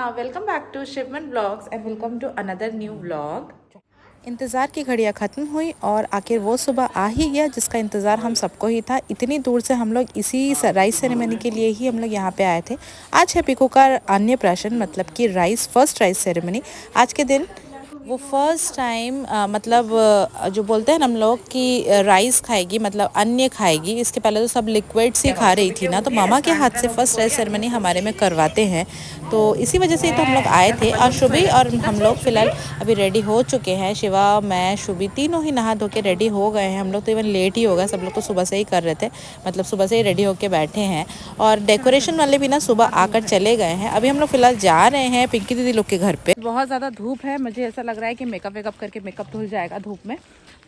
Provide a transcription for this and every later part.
Welcome back to Shivaman blogs and welcome to another new vlog. इंतज़ार की घड़ियाँ ख़त्म हुई और आखिर वो सुबह आ ही गया जिसका इंतज़ार हम सबको ही था। इतनी दूर से हम लोग इसी राइस सेरेमनी के लिए ही हम लोग यहाँ पे आए थे। आज है पीकू का अन्य प्राशन, मतलब कि फर्स्ट राइस सेरेमनी। आज के दिन वो फर्स्ट टाइम मतलब जो बोलते हैं ना हम लोग कि राइस खाएगी, मतलब अन्य खाएगी। इसके पहले तो सब लिक्विड्स ही खा रही थी ना, तो मामा के हाथ से फर्स्ट राइस सेरेमनी हमारे में करवाते हैं, तो इसी वजह से तो हम लोग आए थे। और शुभी और हम लोग फ़िलहाल अभी रेडी हो चुके हैं। शिवा, मैं, शुभी तीनों ही नहा धो के रेडी हो गए हैं। हम लोग तो इवन लेट ही हो गए, सब लोग तो सुबह से ही कर रहे थे, मतलब सुबह से ही रेडी होके बैठे हैं। और डेकोरेशन वाले भी ना सुबह आकर चले गए हैं। अभी हम लोग फ़िलहाल जा रहे हैं पिंकी दीदी लोग के घर पे। बहुत ज़्यादा धूप है, मुझे ऐसा लग रहा है कि मेकअप वेकअप करके मेकअप धुल जाएगा धूप में।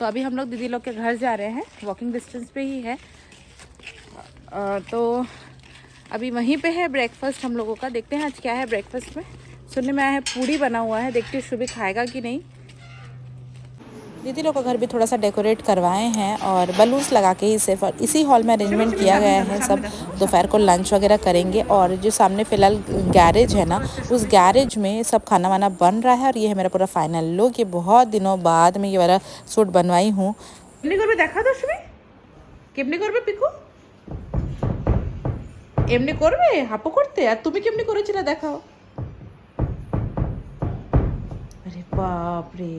तो अभी हम लोग दीदी लोग के घर जा रहे हैं, वॉकिंग डिस्टेंस पे ही है। तो अभी वहीं पे है ब्रेकफास्ट हम लोगों का। देखते हैं आज क्या है ब्रेकफास्ट में। सुनने में आया है पूड़ी बना हुआ है, देखते हैं शुभी खाएगा कि नहीं। दीदी लोग का घर भी थोड़ा सा डेकोरेट करवाए हैं और बलून्स लगा के ही सिर्फ और इसी हॉल में अरेंजमेंट किया गया है। सब दोपहर को लंच वगैरह करेंगे। और जो सामने फ़िलहाल गैरेज है ना, उस गैरेज में सब खाना वाना बन रहा है। और ये है मेरा पूरा फाइनल लुक। ये बहुत दिनों बाद मैं ये वाला सूट बनवाई हूँ। देखा तो शुभी केमनी करबे पिकू, এমনি করবে হাপো করতে, আর তুমি কেমনি করেছিলে দেখাও। আরে বাপ রে,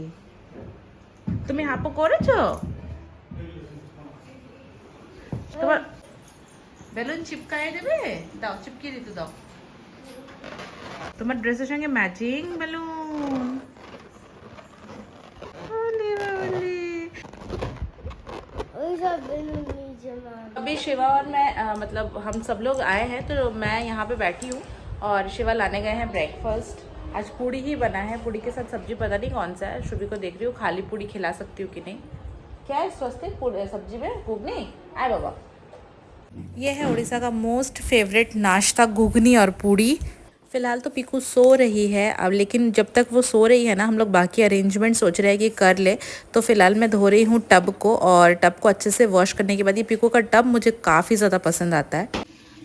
তুমি হাপো করেছো? তোমার বেলুন চিপকায়ে দেবে, দাও চিপকিয়ে দিতে দাও। তোমার ড্রেসের সঙ্গে ম্যাচিং বেলুন। ওলে ওলে, ওই সব বেলুন नीचे मार। अभी शिवा और मैं मतलब हम सब लोग आए हैं, तो मैं यहाँ पे बैठी हूँ और शिवा लाने गए हैं ब्रेकफास्ट। आज पूड़ी ही बना है, पूड़ी के साथ सब्जी पता नहीं कौन सा है। शुभी को देख रही हूँ खाली पूड़ी खिला सकती हूँ कि नहीं। क्या है स्वस्थ सब्जी में घुगनी आए बाबा। ये है उड़ीसा का मोस्ट फेवरेट नाश्ता, घुगनी और पूड़ी। फ़िलहाल तो पीकू सो रही है अब, लेकिन जब तक वो सो रही है ना, हम लोग बाकी अरेंजमेंट सोच रहे हैं कि कर ले। तो फ़िलहाल मैं धो रही हूँ टब को, और टब को अच्छे से वॉश करने के बाद, ये पीकू का टब मुझे काफ़ी ज़्यादा पसंद आता है।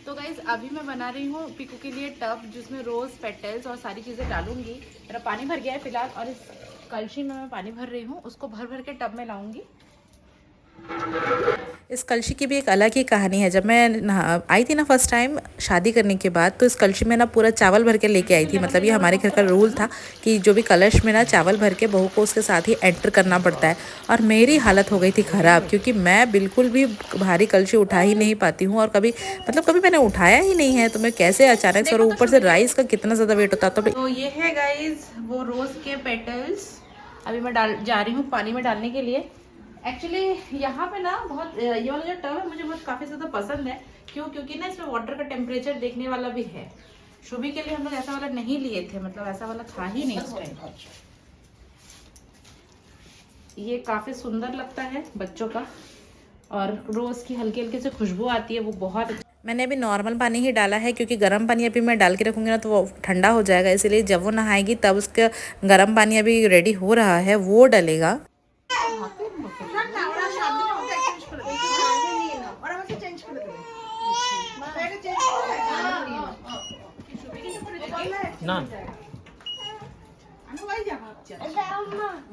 तो गाइज़ अभी मैं बना रही हूँ पीकू के लिए टब, जिसमें रोज़ पेटल्स और सारी चीज़ें डालूंगी। मेरा पानी भर गया है फ़िलहाल, और इस कलशी में मैं पानी भर रही हूँ, उसको भर भर के टब में लाऊंगी। इस कलशी की भी एक अलग ही कहानी है। जब मैं आई थी ना फर्स्ट टाइम शादी करने के बाद, तो इस कलशी में ना पूरा चावल भर के लेके आई थी। मतलब ये हमारे घर का रूल था कि जो भी कलश में ना चावल भर के बहू को उसके साथ ही एंटर करना पड़ता है। और मेरी हालत हो गई थी ख़राब, क्योंकि मैं बिल्कुल भी भारी कलशी उठा ही नहीं पाती हूँ। और कभी मैंने उठाया ही नहीं है, तो मैं कैसे अचानक से, और ऊपर से राइस का कितना ज़्यादा वेट होता। तो ये है गाइज वो रोज़ के पेटल्स। अभी मैं जा रही हूँ पानी में डालने के लिए। एक्चुअली यहाँ पे ना बहुत ये वाला जो टब है मुझे बहुत काफ़ी ज़्यादा पसंद है। क्यों? क्योंकि ना इसमें वाटर का टेम्परेचर देखने वाला भी है। शुभी के लिए हम लोग ऐसा वाला नहीं लिए थे, मतलब ऐसा वाला था ही नहीं उस टाइम। ये काफ़ी सुंदर लगता है बच्चों का, और रोज़ की हल्की हल्की से खुशबू आती है, वो बहुत अच्छी। मैंने अभी नॉर्मल पानी ही डाला है, क्योंकि गर्म पानी अभी मैं डाल के रखूँगी ना तो वो ठंडा हो जाएगा। इसीलिए जब वो नहाएगी तब उसका गर्म पानी अभी रेडी हो रहा है, वो डलेगा। ना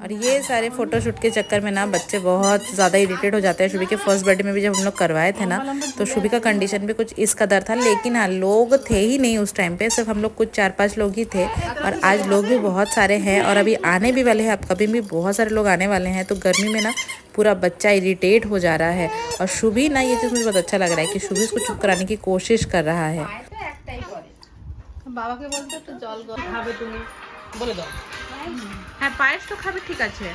और ये सारे फोटोशूट के चक्कर में ना बच्चे बहुत ज़्यादा इरिटेट हो जाते हैं। शुभी के फर्स्ट बर्थडे में भी जब हम लोग करवाए थे ना, तो शुभी का कंडीशन भी कुछ इस कदर था। लेकिन हाँ, लोग थे ही नहीं उस टाइम पे, सिर्फ हम लोग कुछ 4-5 लोग ही थे। और आज लोग भी बहुत सारे हैं, और अभी आने भी वाले हैं। अब कभी भी बहुत सारे लोग आने वाले हैं। तो गर्मी में ना पूरा बच्चा इरिटेट हो जा रहा है। और शुभी ना, ये चीज़ मुझे बहुत अच्छा लग रहा है कि शुभी इसको चुप कराने की कोशिश कर रहा है। বাবাকে বলতে একটু জল খাবে তুমি বলে দাও। হ্যাঁ পায়েস তো খাবে, ঠিক আছে।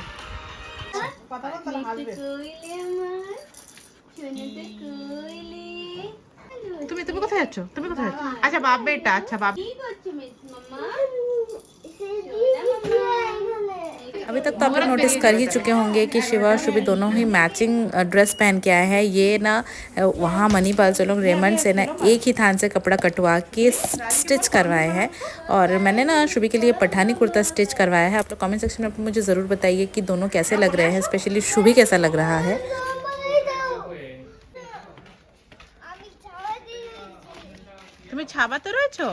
কথা বলতে হাসবে। তুমি তুমি কোথায় যাচ্ছ? তুমি কোথায় যাচ্ছ? আচ্ছা বাপ বেটা, আচ্ছা বাপ। কি করছো মিস মাম্মা? अभी तक तो आप लोग नोटिस कर ही चुके होंगे कि शिवा और शुभी दोनों ही मैचिंग ड्रेस पहन के आए हैं। ये ना वहाँ मणिपाल से लोग रेमंड से ना एक ही थान से कपड़ा कटवा के स्टिच करवाए हैं। और मैंने ना शुभी के लिए पठानी कुर्ता स्टिच करवाया है। आप लोग कमेंट सेक्शन में मुझे ज़रूर बताइए कि दोनों कैसे लग रहे हैं, स्पेशली शुभी कैसा लग रहा है। তুমি ছাবা তো রয়েছো।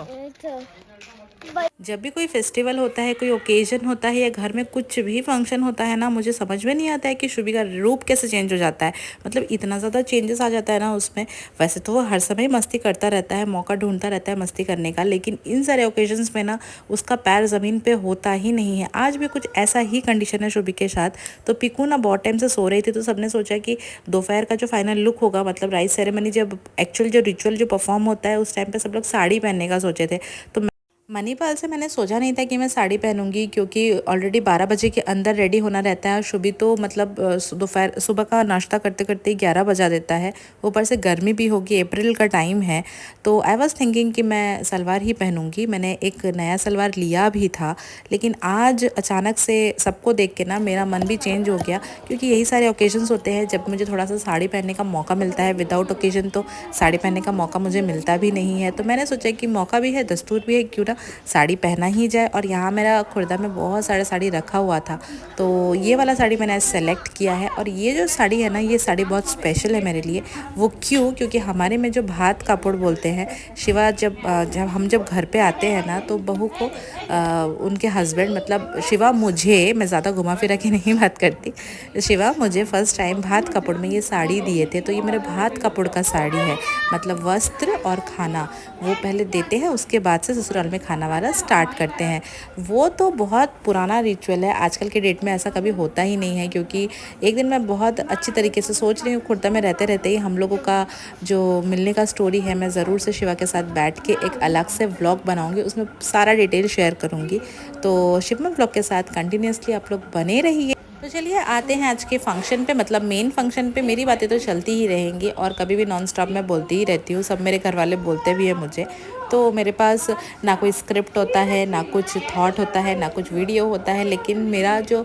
जब भी कोई फेस्टिवल होता है, कोई ओकेजन होता है या घर में कुछ भी फंक्शन होता है ना, मुझे समझ में नहीं आता है कि शुभी का रूप कैसे चेंज हो जाता है। मतलब इतना ज़्यादा चेंजेस आ जाता है ना उसमें। वैसे तो वो हर समय मस्ती करता रहता है, मौका ढूंढता रहता है मस्ती करने का, लेकिन इन सारे ओकेजन्स में ना उसका पैर ज़मीन पे होता ही नहीं है। आज भी कुछ ऐसा ही कंडीशन है शुभी के साथ। तो पीकू ना बहुत टाइम से सो रही थी, तो सबने सोचा कि दोपहर का जो फाइनल लुक होगा, मतलब राइस सेरेमनी जब एक्चुअल जो रिचुअल जो परफॉर्म होता है उस टाइम पे सब लोग साड़ी पहनने का सोचे थे। तो मणिपाल से मैंने सोचा नहीं था कि मैं साड़ी पहनूंगी, क्योंकि ऑलरेडी 12 बजे के अंदर रेडी होना रहता है। शुभी तो मतलब दोपहर सुबह का नाश्ता करते करते ही 11 बजा देता है। ऊपर से गर्मी भी होगी, अप्रैल का टाइम है। तो आई वॉज थिंकिंग कि मैं सलवार ही पहनूंगी। मैंने एक नया सलवार लिया भी था, लेकिन आज अचानक से सबको देख के ना मेरा मन भी चेंज हो गया, क्योंकि यही सारे ओकेजन्स होते हैं जब मुझे थोड़ा सा साड़ी पहनने का मौका मिलता है। विदाउट ओकेजन तो साड़ी पहनने का मौका मुझे मिलता भी नहीं है। तो मैंने सोचा कि मौका भी है, दस्तूर भी है, क्यों ना साड़ी पहना ही जाए। और यहाँ मेरा खुर्दा में बहुत सारे साड़ी रखा हुआ था, तो ये वाला साड़ी मैंने सेलेक्ट किया है। और ये जो साड़ी है ना, ये साड़ी बहुत स्पेशल है मेरे लिए। वो क्यों? क्योंकि हमारे में जो भात कापड़ बोलते हैं, शिवा जब घर पे आते हैं ना, तो बहू को उनके हस्बैंड, मतलब शिवा मुझे, मैं ज़्यादा घुमा फिरा के नहीं बात करती, शिवा मुझे फर्स्ट टाइम भात कपड़ में ये साड़ी दिए थे। तो ये मेरे भात कपड़ का साड़ी है, मतलब वस्त्र और खाना वो पहले देते हैं, उसके बाद से ससुराल में खाना वाला स्टार्ट करते हैं। वो तो बहुत पुराना रिचुअल है, आजकल के डेट में ऐसा कभी होता ही नहीं है। क्योंकि एक दिन मैं बहुत अच्छी तरीके से सोच रही हूँ, खुर्दा में रहते रहते ही हम लोगों का जो मिलने का स्टोरी है, मैं ज़रूर से शिवा के साथ बैठ के एक अलग से व्लॉग बनाऊँगी, उसमें सारा डिटेल शेयर करूँगी। तो शिवमा व्लॉग के साथ कंटिन्यूसली आप लोग बने रहिए। तो चलिए आते हैं आज के फंक्शन पे, मतलब मेन फंक्शन पे। मेरी बातें तो चलती ही रहेंगी और कभी भी नॉन स्टॉप मैं बोलती ही रहती हूँ, सब मेरे घर वाले बोलते भी हैं मुझे। तो मेरे पास ना कोई स्क्रिप्ट होता है, ना कुछ थॉट होता है, ना कुछ वीडियो होता है, लेकिन मेरा जो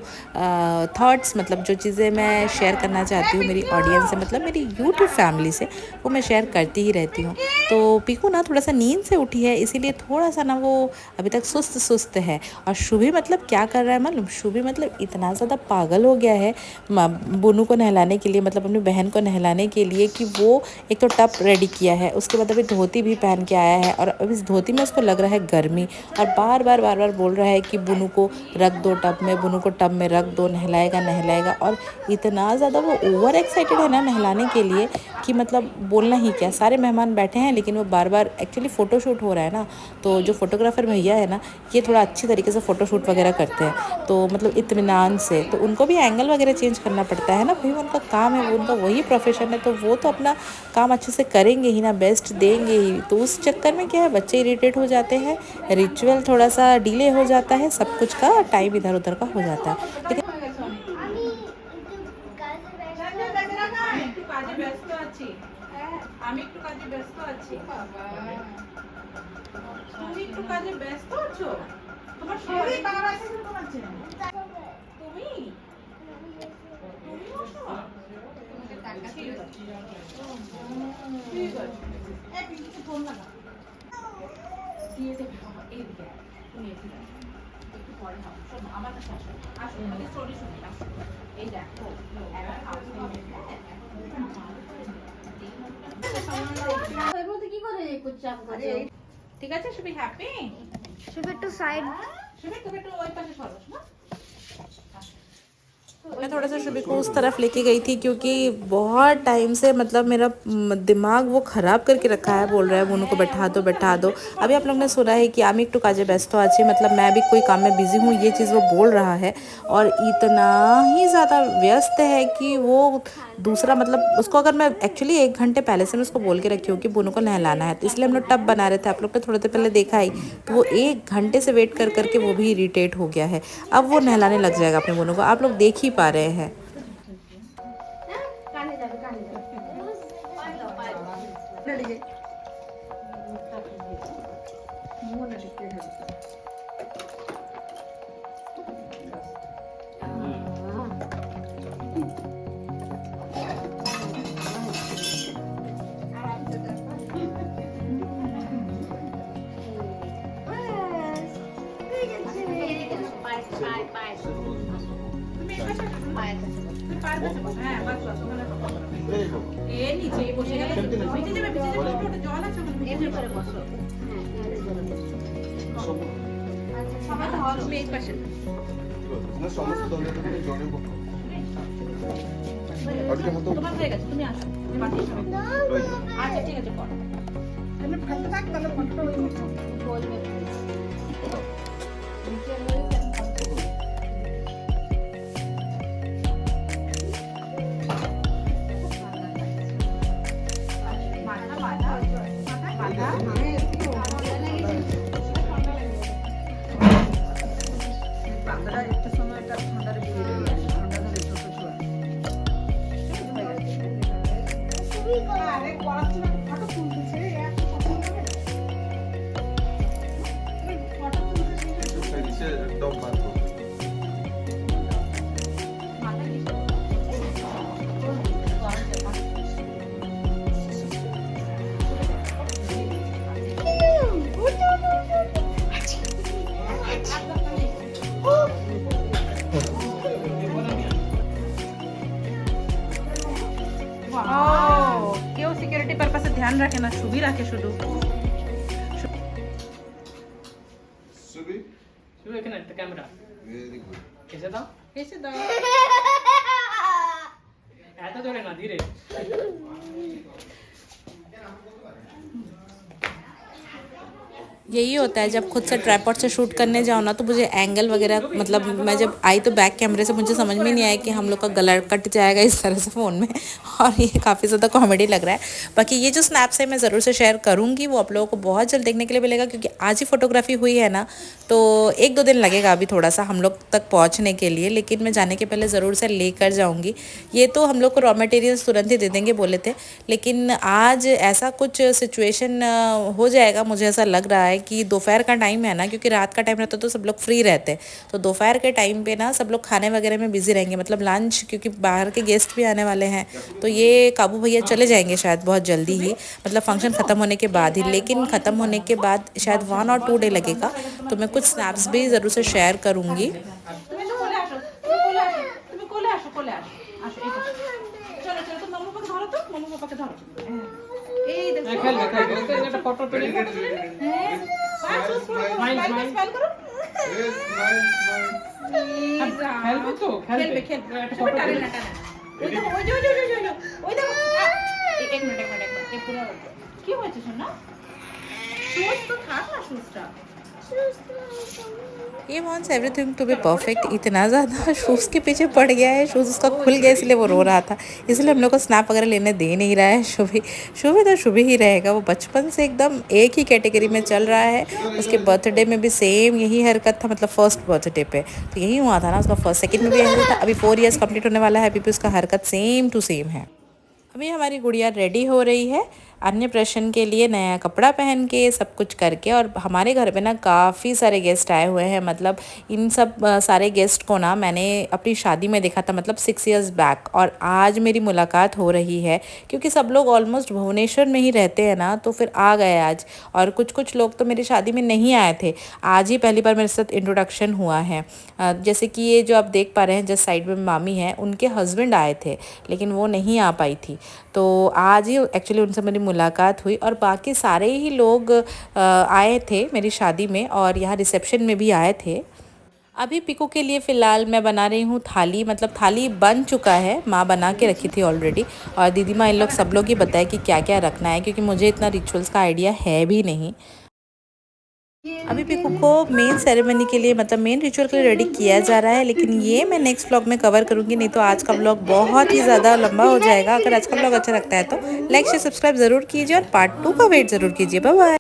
थॉट्स, मतलब जो चीज़ें मैं शेयर करना चाहती हूँ मेरी ऑडियंस से, मतलब मेरी यूट्यूब फैमिली से, वो मैं शेयर करती ही रहती हूँ। तो पीकू ना थोड़ा सा नींद से उठी है, इसीलिए थोड़ा सा ना वो अभी तक सुस्त सुस्त है। और शुभी मतलब क्या कर रहा है मालूम? शुभी मतलब इतना ज़्यादा पागल हो गया है बुनू को नहलाने के लिए, मतलब अपनी बहन को नहलाने के लिए, कि वो एक तो टब रेडी किया है, उसके बाद अभी धोती भी पहन के आया है। और अब इस धोती में उसको लग रहा है गर्मी, और बार बार बोल रहा है कि बुनू को रख दो टब में, बुनू को टब में रख दो, नहलाएगा नहलाएगा। और इतना ज़्यादा वो ओवर एक्साइटेड है ना नहलाने के लिए, कि मतलब बोलना ही क्या। सारे मेहमान बैठे हैं, लेकिन वो बार बार, एक्चुअली फ़ोटोशूट हो रहा है ना, तो जो फोटोग्राफ़र भैया है ना, ये थोड़ा अच्छी तरीके से फ़ोटोशूट वगैरह करते हैं, तो मतलब इत्मीनान से। तो उनको भी एंगल वगैरह चेंज करना पड़ता है ना भाई, उनका काम है, वो उनका वही प्रोफेशन है, तो वो तो अपना काम अच्छे से करेंगे ही ना, बेस्ट देंगे ही। तो उस चक्कर में क्या है, बच्चे इरिटेट हो जाते हैं, रिचुअल थोड़ा सा डिले हो जाता है, सब कुछ का टाइम इधर उधर का हो जाता है। लेकिन আমি একটু কাজে ব্যস্ত আছি। তুমি একটু কাজে ব্যস্ত আছো? তোমার শরীর খারাপ আছে তো তোমার জন্য। তুমি তুমি বসো। তোমাকে তাকাচ্ছি। ঠিক আছে। এই পিছনে ফোন লাগা। দিয়ে দে বাবা, এই দিকে। তুমি এদিকে আসো। একটু পরে হাও। শোনো, আমার কাছে আসো। আসো, আমাদের স্টোরি শুনি। আসো। এই দেখো, এবার হাউস নেই। ঠিক আছে, শুবি হ্যাপি? শুধু একটু সাইড শুবি তুমি একটু ওই পাশে সরো না। मैं थोड़ा सा शुभी को उस तरफ लेके गई थी, क्योंकि बहुत टाइम से मतलब मेरा दिमाग वो ख़राब करके रखा है, बोल रहा है उनको बैठा दो बैठा दो। अभी आप लोग ने सुना है कि आमी एक टू काजे व्यस्त अच्छी, मतलब मैं भी कोई काम में बिज़ी हूँ, ये चीज़ वो बोल रहा है। और इतना ही ज़्यादा व्यस्त है कि वो दूसरा, मतलब उसको अगर मैं एक्चुअली 1 घंटे पहले से मैं उसको बोल के रखी हूँ कि बुनू को नहलाना है, तो इसलिए हम लोग टब बना रहे थे, आप लोग ने थोड़े देर पहले देखा ही। तो वो 1 घंटे से वेट कर करके वो भी इरिटेट हो गया है। अब वो नहलाने लग जाएगा अपने बुनू को, आप लोग देख ही पा रहे हैं। কেউ সিকিউরিটি পারপাসে ধ্যান রাখে না, শুভি রাখে শুধু। শুধু এখানে একটা ক্যামেরা এসে দাও, এসে দাও, এত জোরে না, ধীরে। यही होता है जब खुद से ट्राइपॉड से शूट करने जाओ ना, तो मुझे एंगल वगैरह, मतलब मैं जब आई तो बैक कैमरे से मुझे समझ में नहीं आया कि हम लोग का गला कट जाएगा इस तरह से फ़ोन में, और ये काफ़ी ज़्यादा कॉमेडी लग रहा है। बाकी ये जो स्नैप्स है मैं ज़रूर से शेयर करूँगी, वो आप लोगों को बहुत जल्द देखने के लिए मिलेगा, क्योंकि आज ही फ़ोटोग्राफी हुई है ना, तो 1-2 दिन लगेगा अभी थोड़ा सा हम लोग तक पहुँचने के लिए, लेकिन मैं जाने के पहले ज़रूर से लेकर जाऊँगी। ये तो हम लोग को रॉ मटेरियल्स तुरंत ही दे देंगे बोले थे, लेकिन आज ऐसा कुछ सिचुएशन हो जाएगा, मुझे ऐसा लग रहा है कि दोपहर का टाइम है ना, क्योंकि रात का टाइम रहता तो सब लोग फ्री रहते, तो दोपहर के टाइम पे ना सब लोग खाने वगैरह में बिजी रहेंगे, मतलब लंच, क्योंकि बाहर के गेस्ट भी आने वाले हैं, तो ये काबू भैया चले जाएंगे शायद बहुत जल्दी ही, मतलब फंक्शन ख़त्म होने के बाद ही। लेकिन ख़त्म होने के बाद शायद 1 और 2 डे लगेगा, तो मैं कुछ स्नैप्स भी ज़रूर से शेयर करूँगी। He wants everything to be perfect, इतना ज़्यादा शूज़ के पीछे पड़ गया है, शूज़ उसका खुल गया इसलिए वो रो रहा था, इसलिए हम लोग को स्नैप वगैरह लेने दे नहीं रहा है। शुभी तो शुभी ही रहेगा, वो बचपन से एकदम एक ही कैटेगरी में चल रहा है। उसके बर्थडे में भी सेम यही हरकत था, मतलब फर्स्ट बर्थडे पे तो यही हुआ था ना, उसका फर्स्ट सेकंड में भी यही था। अभी 4 इयर्स कंप्लीट होने वाला है, अभी भी उसका हरकत सेम टू सेम है। अभी हमारी गुड़िया रेडी हो रही है अन्नप्राशन के लिए, नया कपड़ा पहन के सब कुछ करके। और हमारे घर पे ना काफ़ी सारे गेस्ट आए हुए हैं, मतलब इन सब सारे गेस्ट को ना मैंने अपनी शादी में देखा था, मतलब 6 इयर्स बैक, और आज मेरी मुलाकात हो रही है, क्योंकि सब लोग ऑलमोस्ट भुवनेश्वर में ही रहते हैं ना, तो फिर आ गए आज। और कुछ लोग तो मेरी शादी में नहीं आए थे, आज ही पहली बार मेरे साथ इंट्रोडक्शन हुआ है। जैसे कि ये जो आप देख पा रहे हैं, जिस साइड में मामी हैं, उनके हस्बैंड आए थे, लेकिन वो नहीं आ पाई थी, तो आज ही एक्चुअली उनसे मेरी मुलाकात हुई। और बाकी सारे ही लोग आए थे मेरी शादी में, और यहाँ रिसेप्शन में भी आए थे। अभी पिकू के लिए फ़िलहाल मैं बना रही हूँ थाली, मतलब थाली बन चुका है, माँ बना के रखी थी ऑलरेडी, और दीदी माँ इन लोग सब लोग ही बताए कि क्या क्या रखना है, क्योंकि मुझे इतना रिचुअल्स का आइडिया है भी नहीं। अभी पिकू को मेन सेरेमनी के लिए, मतलब मेन रिचुअल के लिए रेडी किया जा रहा है, लेकिन ये मैं नेक्स्ट व्लॉग में कवर करूँगी, नहीं तो आज का व्लॉग बहुत ही ज़्यादा लंबा हो जाएगा। अगर आज का व्लॉग अच्छा लगता है तो लाइक शेयर सब्सक्राइब ज़रूर कीजिए, और पार्ट 2 का वेट ज़रूर कीजिए। Bye bye.